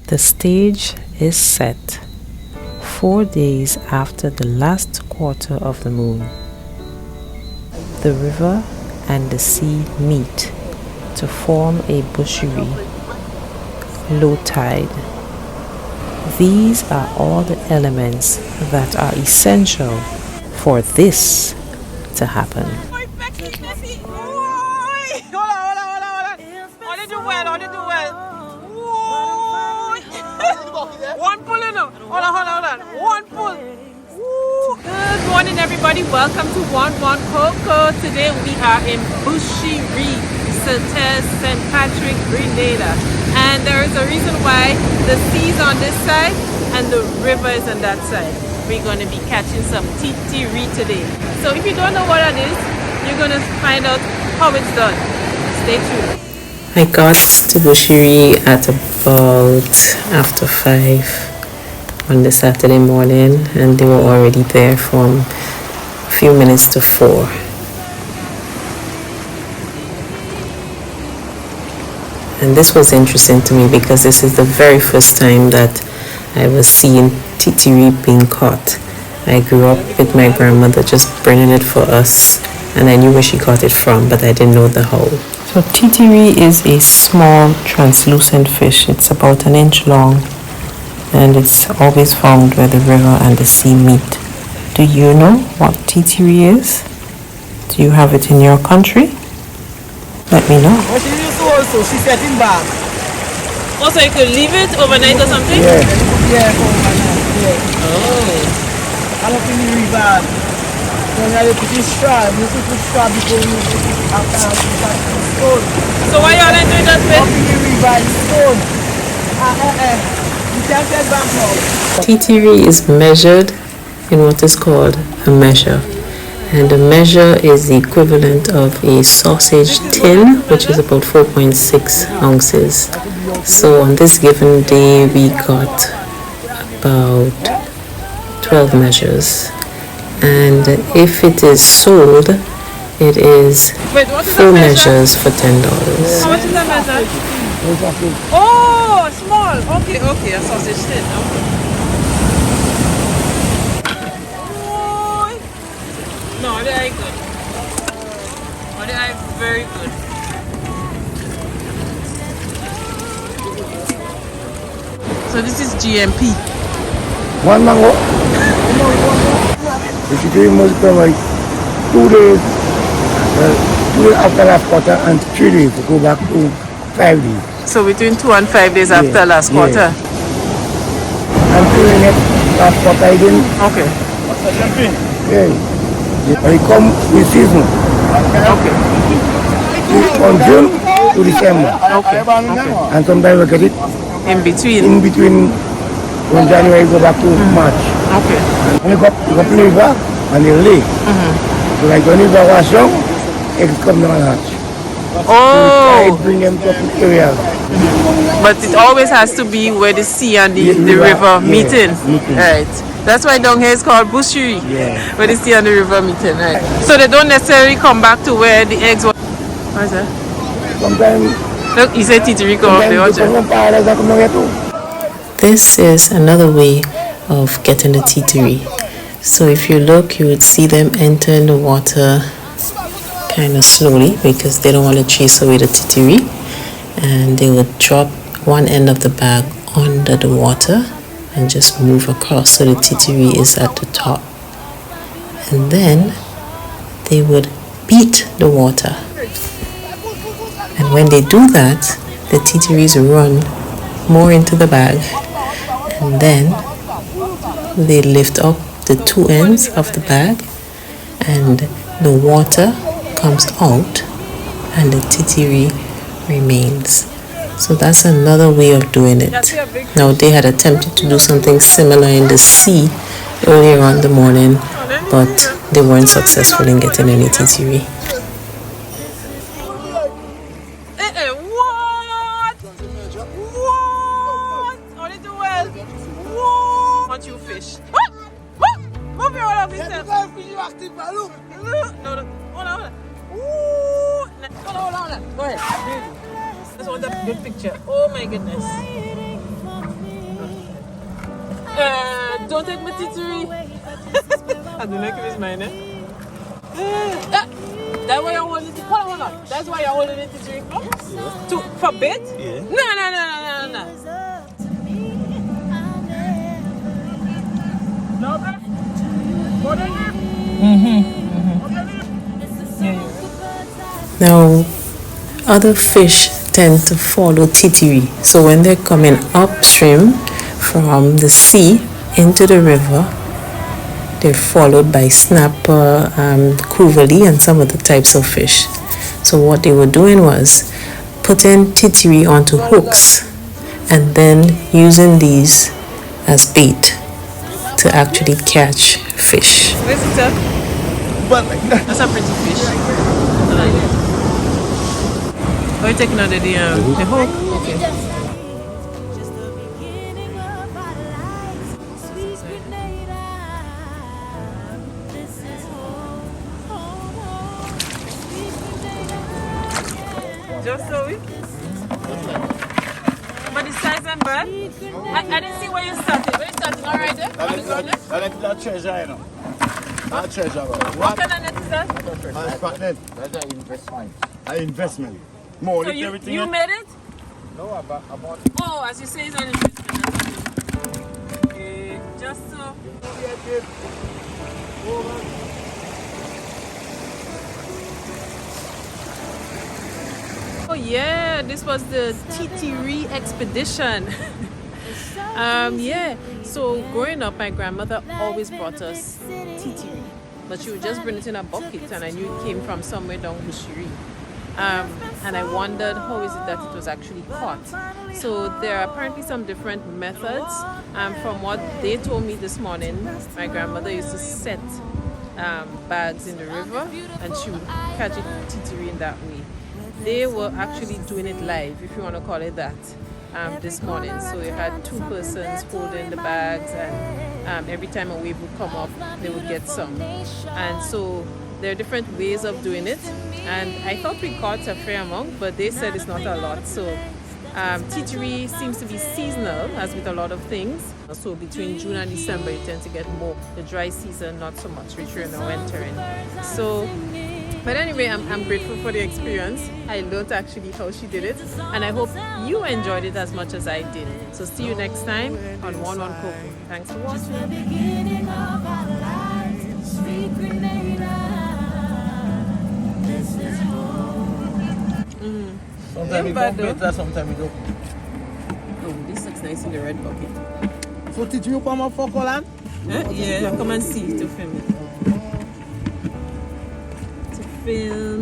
The stage is set 4 days after the last quarter of the moon. The river and the sea meet to form a busherie, low tide. These are all the elements that are essential for this to happen. One pull, you know. Hold on. One pull. Good morning, everybody. Welcome to One Coco. Today we are in Bushiree, Sauteurs, St. Patrick, Grenada. And there is a reason why the sea's on this side and the river is on that side. We're going to be catching some Titiree today. So if you don't know what that is, you're going to find out how it's done. Stay tuned. I got to Bushiree at about after 5 on the Saturday morning, and they were already there from a few minutes to 4. And this was interesting to me because this is the very first time that I was seeing Titiree being caught. I grew up with my grandmother just bringing it for us, and I knew where she got it from, but I didn't know the how. So Titiree is a small translucent fish. It's about 1 inch long, and it's always found where the river and the sea meet. Do you know what Titiree is? Do you have it in your country? Let me know. What she used to also, she set in back. Also, you could leave it overnight or something? Yeah, overnight, yeah. Oh. I don't think you read bad. When you put this straw, you put this straw before you put it after you start to stone. So why y'all ain't doing that with? How can you read by stone? You can't get back now. Titiree is measured in what is called a measure. And a measure is the equivalent of a sausage tin, which is about 4.6 ounces. So on this given day, we got about 12 measures. And if it is sold, it is 4 measures for $10. How much is that measure? Oh, small. Okay, a sausage tin. Okay. No, they are good. Oh, they are very good. So this is GMP. One mango. The situation must come like 2 days, 2 days after last quarter and 3 days to go back to 5 days. So between 2 and 5 days after last quarter? I'm doing it last quarter again. Okay. Yeah. I come with season. Okay. From June to December. Okay. And sometimes I get it In between? in between when January go back to March. Okay. And you got liver and you lay. So like when you go wash young, eggs come down and hatch. Oh! So bring them to areas. But it always has to be where the sea and the river meeting. Right. That's why down here is called Bushiree. Yeah. Where the sea and the river meeting. Right. So they don't necessarily come back to where the eggs were. What is that? Sometimes. Look, you say Titiree come up there. This is another way of getting the Titiree. So if you look, you would see them enter in the water kind of slowly because they don't want to chase away the Titiree, and they would drop one end of the bag under the water and just move across so the Titiree is at the top, and then they would beat the water, and when they do that, the Titirees run more into the bag, and then they lift up the 2 ends of the bag and the water comes out and the Titiree remains. So that's another way of doing it. Now they had attempted to do something similar in the sea earlier on in the morning, but they weren't successful in getting any Titiree. Go ahead. That's one good picture. Oh my goodness. Don't take my Titiree. I don't know if it's mine, eh? That's why you're holding it. Hold on. That's why you're holding it, Titiree. For bait? Yeah. No. No, babe. Go down here. Now, other fish tend to follow Titiree. So when they're coming upstream from the sea into the river, they're followed by snapper, couvely, and some other types of fish. So what they were doing was putting Titiree onto hooks and then using these as bait to actually catch fish. Where's it at? That's a pretty fish. I like it. Oh, you're taking out the hook? Okay. Just so it? But the size and bad? I didn't see where you started. Where you started? All right there? That treasure, you know. That treasure. What kind of net is that? That's an investment. An investment. More So everything. you made it? No, I bought Oh, as you say, it's an investment. Okay, just so. Oh yeah, this was the Titiree expedition. Yeah, so growing up, my grandmother always brought us Titiree, but she would just bring it in a bucket, and I knew it came from somewhere down Bushiree. And I wondered how is it that it was actually caught. So there are apparently some different methods. From what they told me this morning, my grandmother used to set bags in the river, and she would catch it Titiree in that way. They were actually doing it live, if you want to call it that, this morning. So you had two persons holding the bags, and every time a wave would come up, they would get some. And so there are different ways of doing it. And I thought we caught a fair amount, but they said it's not a lot. So Titiree seems to be seasonal, as with a lot of things. So between June and December, you tend to get more. The dry season, not so much, richer in the winter. So, but anyway, I'm grateful for the experience. I learned actually how she did it, and I hope you enjoyed it as much as I did. So see you next time on One One Coco. Thanks for watching. Sometimes we go better, sometimes we don't. Oh, this looks nice in the red bucket. So did you come up for Colin? Yeah, come and see to film it. To film